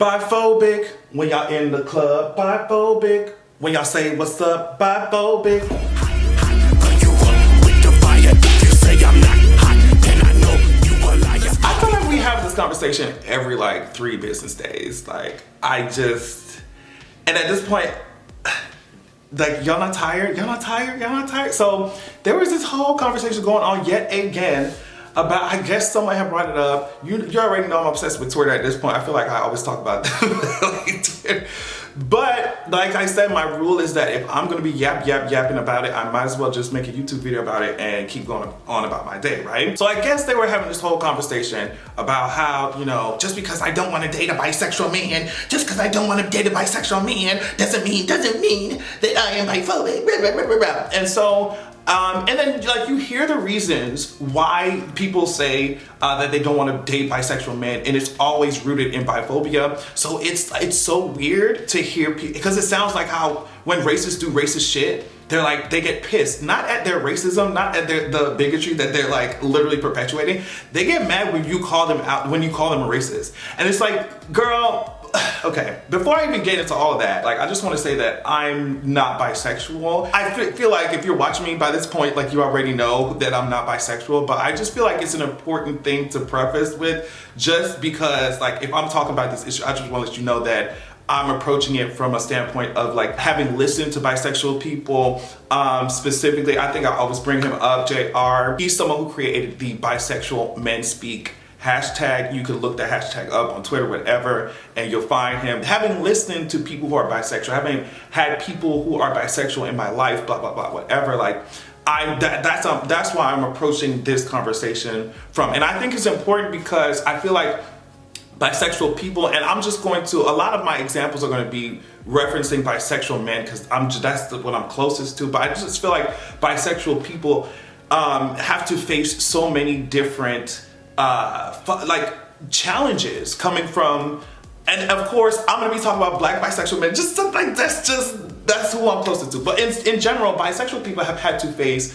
Biphobic when y'all in the club. Biphobic when y'all say what's up. Biphobic. I feel like we have this conversation every like 3 business days. Like and at this point, like y'all not tired? Y'all not tired? Y'all not tired? So there was this whole conversation going on yet again about, I guess someone had brought it up. You already know I'm obsessed with Twitter at this point. I feel like I always talk about Twitter. But like I said, my rule is that if I'm gonna be yapping about it, I might as well just make a YouTube video about it and keep going on about my day, right? So I guess they were having this whole conversation about how, you know, just because I don't want to date a bisexual man, just because I don't want to date a bisexual man doesn't mean that I am biphobic. And so and then like you hear the reasons why people say that they don't want to date bisexual men, and it's always rooted in biphobia. So it's so weird to hear because it sounds like how when racists do racist shit, they're like, they get pissed, not at their racism, not at the bigotry that they're like literally perpetuating. They get mad when you call them out, when you call them a racist. And it's like, girl, okay, before I even get into all of that, like I just want to say that I'm not bisexual. I feel like if you're watching me by this point, like you already know that I'm not bisexual, but I just feel like it's an important thing to preface with, just because like if I'm talking about this issue, I just want to let you know that I'm approaching it from a standpoint of like having listened to bisexual people. Specifically, I think I always bring him up, JR. He's someone who created the Bisexual Men Speak hashtag. You can look the hashtag up on Twitter, whatever, and you'll find him. Having listened to people who are bisexual, having had people who are bisexual in my life, blah, blah, blah, whatever, like that's why I'm approaching this conversation from. And I think it's important because I feel like bisexual people, and I'm just going to, a lot of my examples are going to be referencing bisexual men because that's what I'm closest to, but I just feel like bisexual people have to face so many different like challenges coming from, and of course I'm gonna be talking about black bisexual men, just like that's who I'm closest to. But in general, bisexual people have had to face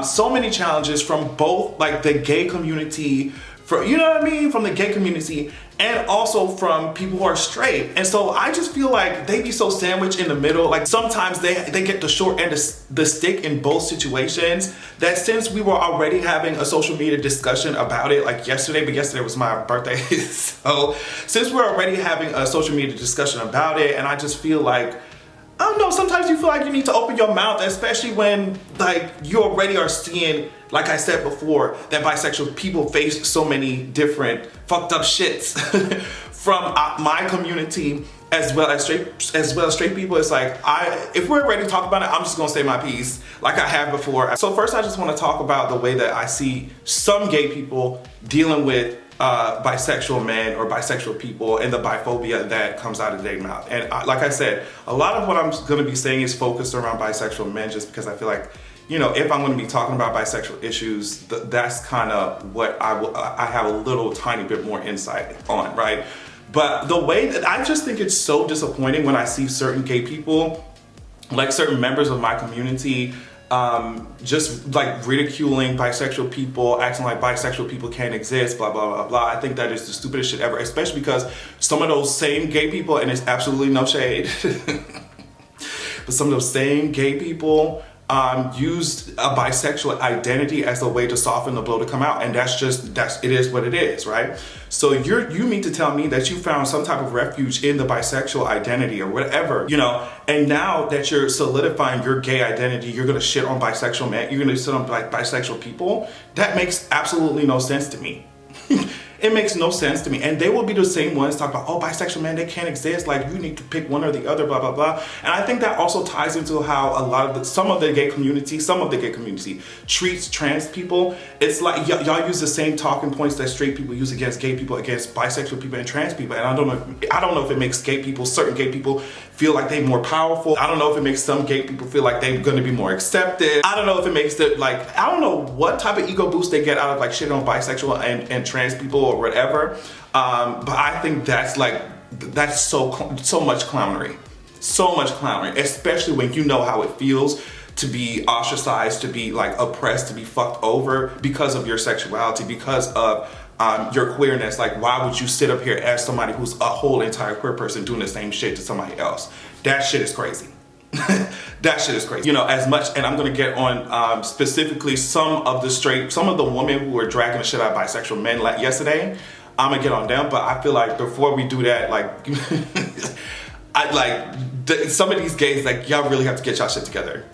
so many challenges from both like the gay community, you know what I mean, from the gay community, and also from people who are straight. And so I just feel like they be so sandwiched in the middle. Like sometimes they get the short end of the stick in both situations, that since we were already having a social media discussion about it like yesterday, but yesterday was my birthday. So since we're already having a social media discussion about it, and I just feel like, I don't know, sometimes you feel like you need to open your mouth, especially when like you already are seeing, like I said before, that bisexual people face so many different fucked up shits from my community as well as straight people. It's like, if we're ready to talk about it, I'm just gonna say my piece like I have before. So first I just want to talk about the way that I see some gay people dealing with bisexual men or bisexual people and the biphobia that comes out of their mouth. And like I said, a lot of what I'm going to be saying is focused around bisexual men, just because I feel like, you know, if I'm going to be talking about bisexual issues, that's kind of what I have a little tiny bit more insight on, right? But the way that I just think it's so disappointing when I see certain gay people, like certain members of my community, just like ridiculing bisexual people, acting like bisexual people can't exist, blah, blah, blah, blah. I think that is the stupidest shit ever, especially because some of those same gay people, and it's absolutely no shade, but some of those same gay people used a bisexual identity as a way to soften the blow to come out, and it is what it is, right? So you mean to tell me that you found some type of refuge in the bisexual identity or whatever, you know, and now that you're solidifying your gay identity, you're gonna shit on bisexual men, you're gonna shit on bisexual people? That makes absolutely no sense to me. It makes no sense to me. And they will be the same ones talking about, oh, bisexual men, they can't exist. Like, you need to pick one or the other, blah, blah, blah. And I think that also ties into how some of the gay community treats trans people. It's like y'all use the same talking points that straight people use against gay people, against bisexual people and trans people. And I don't know if it makes certain gay people feel like they're more powerful. I don't know if it makes some gay people feel like they're gonna be more accepted. I don't know if it makes I don't know what type of ego boost they get out of like shit on bisexual and trans people or whatever. But I think that's so much clownery. So much clownery, especially when you know how it feels to be ostracized, to be like oppressed, to be fucked over because of your sexuality, because of your queerness. Like, why would you sit up here as somebody who's a whole entire queer person doing the same shit to somebody else? That shit is crazy. That shit is crazy. You know, as much, and I'm gonna get on specifically some of the women who were dragging the shit out of bisexual men yesterday. I'm gonna get on them, but I feel like before we do that, like, some of these gays, like, y'all really have to get y'all shit together.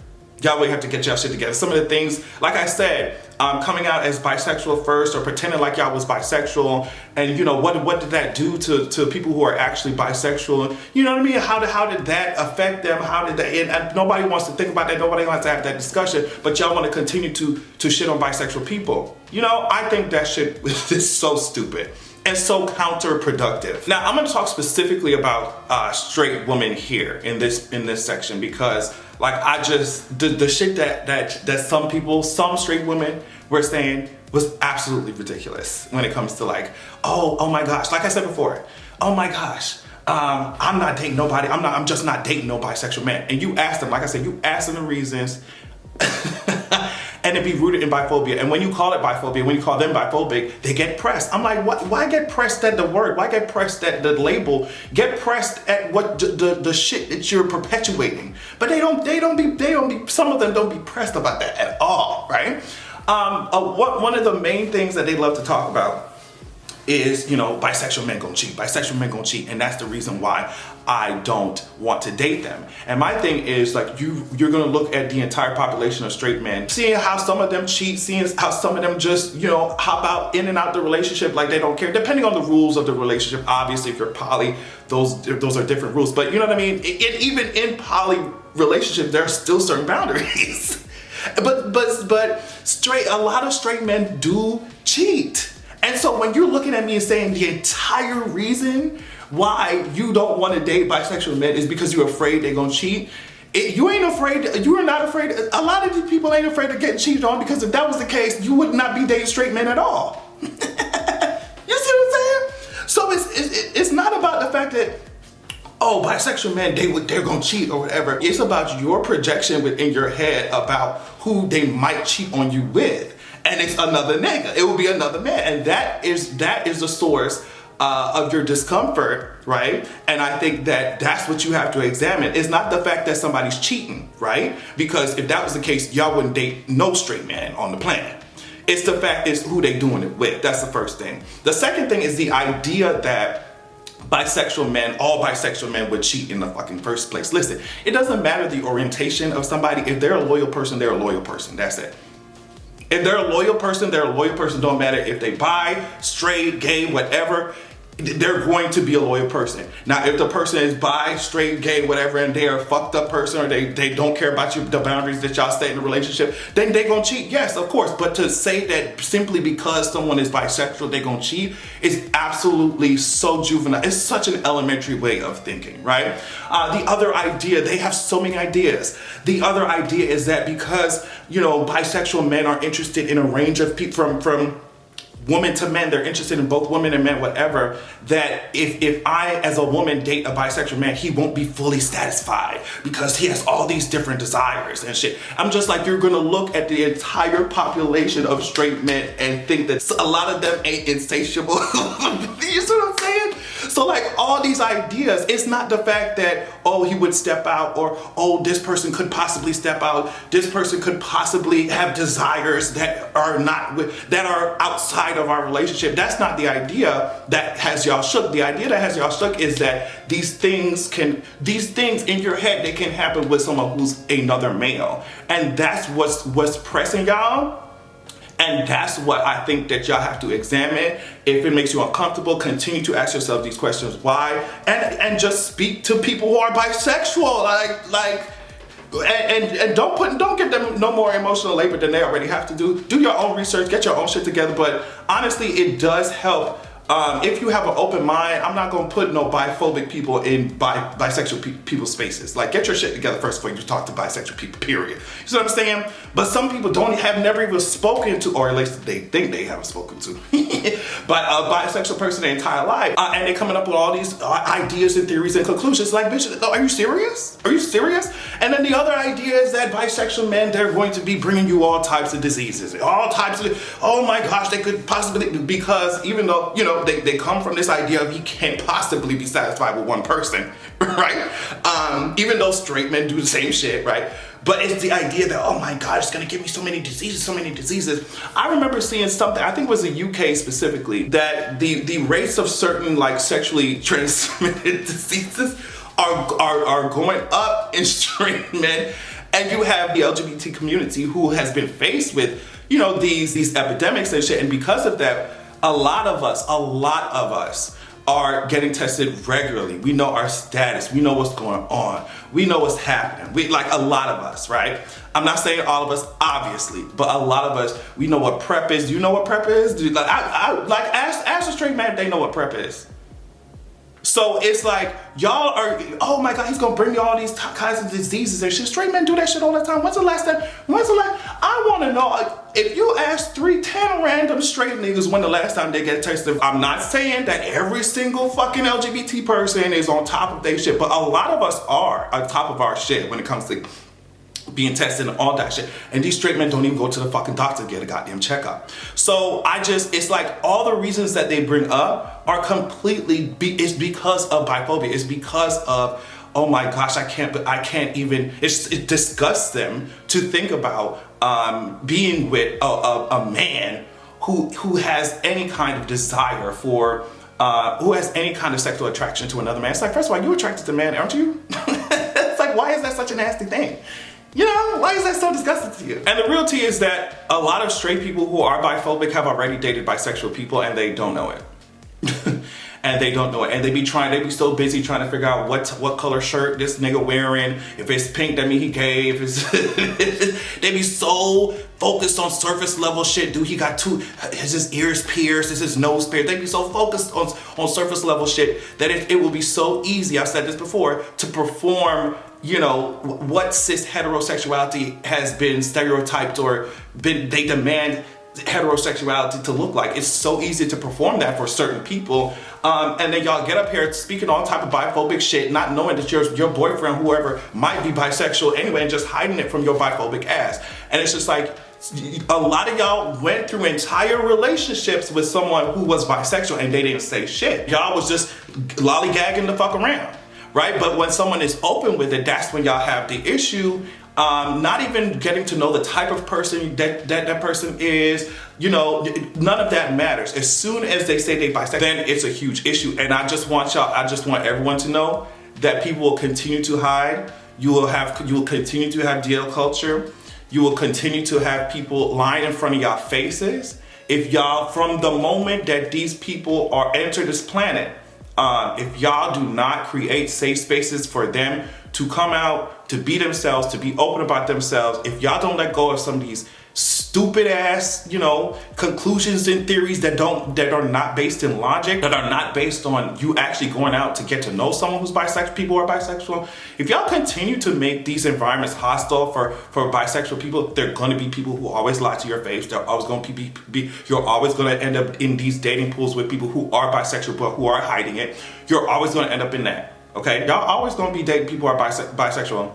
Y'all really have to get y'all shit together. Some of the things, like I said, coming out as bisexual first or pretending like y'all was bisexual, and you know, what did that do to people who are actually bisexual? You know what I mean? How did that affect them? How did that, and nobody wants to think about that, nobody wants to have that discussion, but y'all want to continue to shit on bisexual people. You know, I think that shit is so stupid and so counterproductive. Now, I'm gonna talk specifically about straight women here in this section, because like, I just, the shit that some straight women were saying was absolutely ridiculous when it comes to like, oh my gosh, like I said before, oh my gosh, I'm not dating nobody, I'm just not dating no bisexual man. And you ask them, like I said, you ask them the reasons, and it be rooted in biphobia. And when you call it biphobia, when you call them biphobic, they get pressed. I'm like, what? Why get pressed at the word? Why get pressed at the label? Get pressed at what the shit that you're perpetuating. But they don't be, some of them don't be pressed about that at all, right? One of the main things that they love to talk about is, you know, bisexual men gonna cheat, and that's the reason why I don't want to date them. And my thing is, like, you're gonna look at the entire population of straight men, seeing how some of them cheat, seeing how some of them just, you know, hop out in and out the relationship like they don't care, depending on the rules of the relationship. Obviously, if you're poly, those are different rules, but you know what I mean? Even in poly relationships, there are still certain boundaries. but a lot of straight men do cheat. And so when you're looking at me and saying the entire reason why you don't want to date bisexual men is because you're afraid they're gonna cheat, you are not afraid, a lot of these people ain't afraid of getting cheated on, because if that was the case, you would not be dating straight men at all. You see what I'm saying? So it's not about the fact that, oh, bisexual men, they're gonna cheat or whatever. It's about your projection within your head about who they might cheat on you with. And it's another nigga. It will be another man. And that is the source of your discomfort, right? And I think that's what you have to examine. It's not the fact that somebody's cheating, right? Because if that was the case, y'all wouldn't date no straight man on the planet. It's the fact is who they doing it with. That's the first thing. The second thing is the idea that all bisexual men would cheat in the fucking first place. Listen, it doesn't matter the orientation of somebody. If they're a loyal person, they're a loyal person. That's it. If they're a loyal person, they're a loyal person. Don't matter if they bi, straight, gay, whatever, they're going to be a loyal person. Now, if the person is bi, straight, gay, whatever, and they're a fucked up person, or they don't care about the boundaries that y'all set in the relationship, then they gonna cheat. Yes, of course. But to say that simply because someone is bisexual, they gonna cheat is absolutely so juvenile. It's such an elementary way of thinking, right? The other idea, they have so many ideas. The other idea is that because, you know, bisexual men are interested in a range of people from woman to men, they're interested in both women and men, whatever, that if I, as a woman, date a bisexual man, he won't be fully satisfied because he has all these different desires and shit. I'm just like, you're gonna look at the entire population of straight men and think that a lot of them ain't insatiable. You see what I'm saying? So like, all these ideas, it's not the fact that, oh, he would step out, or, oh, this person could possibly step out, this person could possibly have desires that are outside of our relationship. That's not the idea that has y'all shook. The idea that has y'all shook is that these things in your head, they can happen with someone who's another male. And that's what's pressing y'all. And that's what I think that y'all have to examine. If it makes you uncomfortable, continue to ask yourself these questions. Why? And just speak to people who are bisexual. And don't give them no more emotional labor than they already have to do. Do your own research, get your own shit together. But honestly, it does help If you have an open mind, I'm not gonna put no biphobic people in bisexual people's spaces. Like, get your shit together first before you talk to bisexual people, period. You see what I'm saying? But some people have never even spoken to, or at least they think they haven't spoken to, but a bisexual person their entire life. And they're coming up with all these ideas and theories and conclusions. Like, bitch, are you serious? Are you serious? And then the other idea is that bisexual men, they're going to be bringing you all types of diseases. All types of, oh my gosh, they could possibly, because even though, you know, they come from this idea of you can't possibly be satisfied with one person, right? Even though straight men do the same shit, right? But it's the idea that, oh my God, it's gonna give me so many diseases, so many diseases. I remember seeing something, I think it was the UK specifically, that the rates of certain like sexually transmitted diseases are going up in straight men. And you have the LGBT community who has been faced with, you know, these epidemics and shit. And because of that, a lot of us are getting tested regularly. We know our status. We know what's going on. We know what's happening. We, like, a lot of us, right? I'm not saying all of us, obviously, but a lot of us, we know what PrEP is. Do you know what PrEP is? Dude, like, ask a straight man if they know what PrEP is. So it's like, y'all are, oh my God, he's gonna bring you all these kinds of diseases and shit. Straight men do that shit all the time. When's the last, I wanna know, like, if you ask 10 random straight niggas when the last time they get tested, I'm not saying that every single fucking LGBT person is on top of their shit, but a lot of us are on top of our shit when it comes to being tested and all that shit. And these straight men don't even go to the fucking doctor to get a goddamn checkup. So it's like all the reasons that they bring up are completely, it's because of biphobia. It's because of, oh my gosh, I can't even, it disgusts them to think about being with a man who has any kind of desire for, who has any kind of sexual attraction to another man. It's like, first of all, you're attracted to men, aren't you? It's like, why is that such a nasty thing? You know, why is that so disgusting to you? And the real tea is that a lot of straight people who are biphobic have already dated bisexual people and they don't know it. And they don't know it. And they be so busy trying to figure out what color shirt this nigga wearing. If it's pink, that mean he gay. If it's, they be so focused on surface level shit. Dude, he got his ears pierced, is his nose pierced. They be so focused on surface level shit that it will be so easy, I've said this before, to perform, you know, what cis heterosexuality has been stereotyped or they demand heterosexuality to look like. It's so easy to perform that for certain people. And then y'all get up here speaking all type of biphobic shit, not knowing that your boyfriend, whoever, might be bisexual anyway, and just hiding it from your biphobic ass. And it's just like, a lot of y'all went through entire relationships with someone who was bisexual and they didn't say shit. Y'all was just lollygagging the fuck around, right? But when someone is open with it, that's when y'all have the issue. Not even getting to know the type of person that person is, you know, none of that matters. As soon as they say they bisexual, then it's a huge issue. And I just want everyone to know that people will continue to hide. You will continue to have DL culture. You will continue to have people lying in front of y'all faces. If y'all, from the moment that these people are enter this planet, if y'all do not create safe spaces for them to come out, to be themselves, to be open about themselves, if y'all don't let go of some of these stupid ass, you know, conclusions and theories that are not based in logic, that are not based on you actually going out to get to know someone who's bisexual, people who are bisexual, if y'all continue to make these environments hostile for bisexual people, there are going to be people who always lie to your face. They're always going to you're always going to end up in these dating pools with people who are bisexual but who are hiding it. You're always going to end up in that. Okay, y'all always gonna be dating people who are bisexual.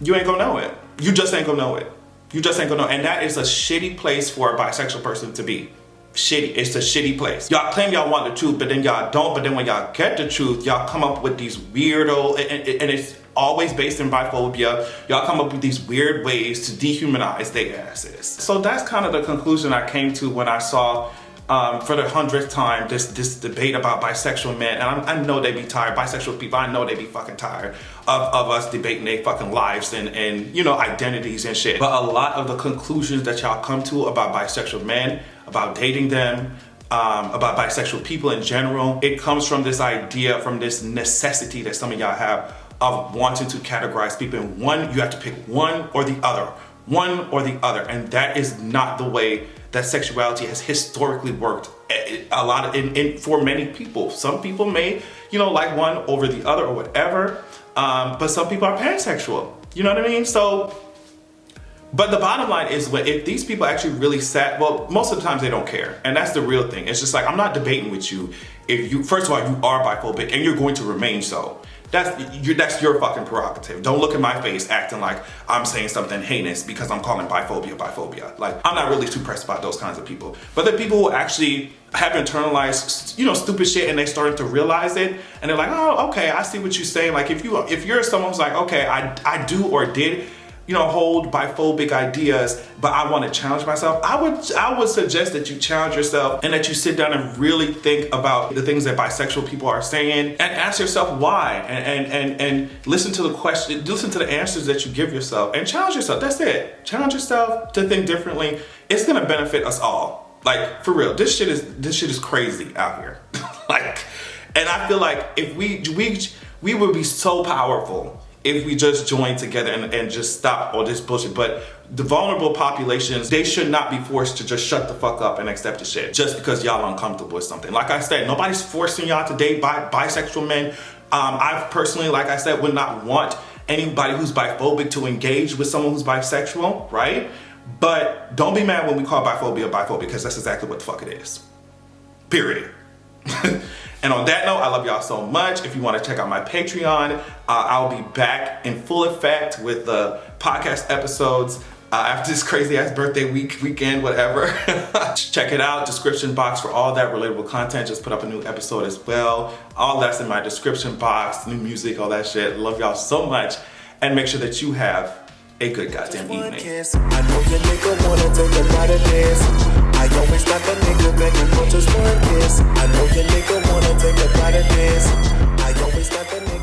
You ain't gonna know it. You just ain't gonna know it. You just ain't gonna know. And that is a shitty place for a bisexual person to be. Shitty. It's a shitty place. Y'all claim y'all want the truth, but then y'all don't. But then when y'all get the truth, y'all come up with these weirdo, and it's always based in biphobia. Y'all come up with these weird ways to dehumanize their asses. So that's kind of the conclusion I came to when I saw for the 100th time, this debate about bisexual men. And I know they be tired, bisexual people, I know they be fucking tired of us debating their fucking lives and you know, identities and shit. But a lot of the conclusions that y'all come to about bisexual men, about dating them, about bisexual people in general, it comes from this idea, from this necessity that some of y'all have of wanting to categorize people in one. You have to pick one or the other. One or the other. And that is not the way that sexuality has historically worked a lot of, for many people, some people may, you know, like one over the other or whatever. But some people are pansexual. You know what I mean? So, but the bottom line is, if these people actually really sat, well, most of the times they don't care. And that's the real thing. It's just like, I'm not debating with you. If you, first of all, you are biphobic and you're going to remain so. That's your fucking prerogative. Don't look in my face acting like I'm saying something heinous because I'm calling biphobia. Like, I'm not really too pressed about those kinds of people. But the people who actually have internalized, you know, stupid shit, and they starting to realize it, and they're like, oh, okay, I see what you're saying. Like, if you're someone who's like, okay, I do or did, you know, hold biphobic ideas, but I want to challenge myself, I would suggest that you challenge yourself and that you sit down and really think about the things that bisexual people are saying and ask yourself why, and listen to the question, listen to the answers that you give yourself, and challenge yourself. That's it. Challenge yourself to think differently. It's gonna benefit us all. Like, for real, this shit is crazy out here. Like, and I feel like if we would be so powerful if we just join together and just stop all this bullshit. But the vulnerable populations, they should not be forced to just shut the fuck up and accept the shit just because y'all uncomfortable with something. Like I said, nobody's forcing y'all to date bisexual men. I personally, like I said, would not want anybody who's biphobic to engage with someone who's bisexual, right? But don't be mad when we call biphobia, because that's exactly what the fuck it is. Period. And on that note, I love y'all so much. If you want to check out my Patreon, I'll be back in full effect with the podcast episodes after this crazy ass birthday weekend, whatever. Check it out. Description box for all that relatable content. Just put up a new episode as well. All that's in my description box. New music, all that shit. Love y'all so much. And make sure that you have a good goddamn evening. I know your nigga wanna take a lot of this. I always got the nigga begging for just one kiss. I know your nigga wanna take a lot of this. I always got the nigga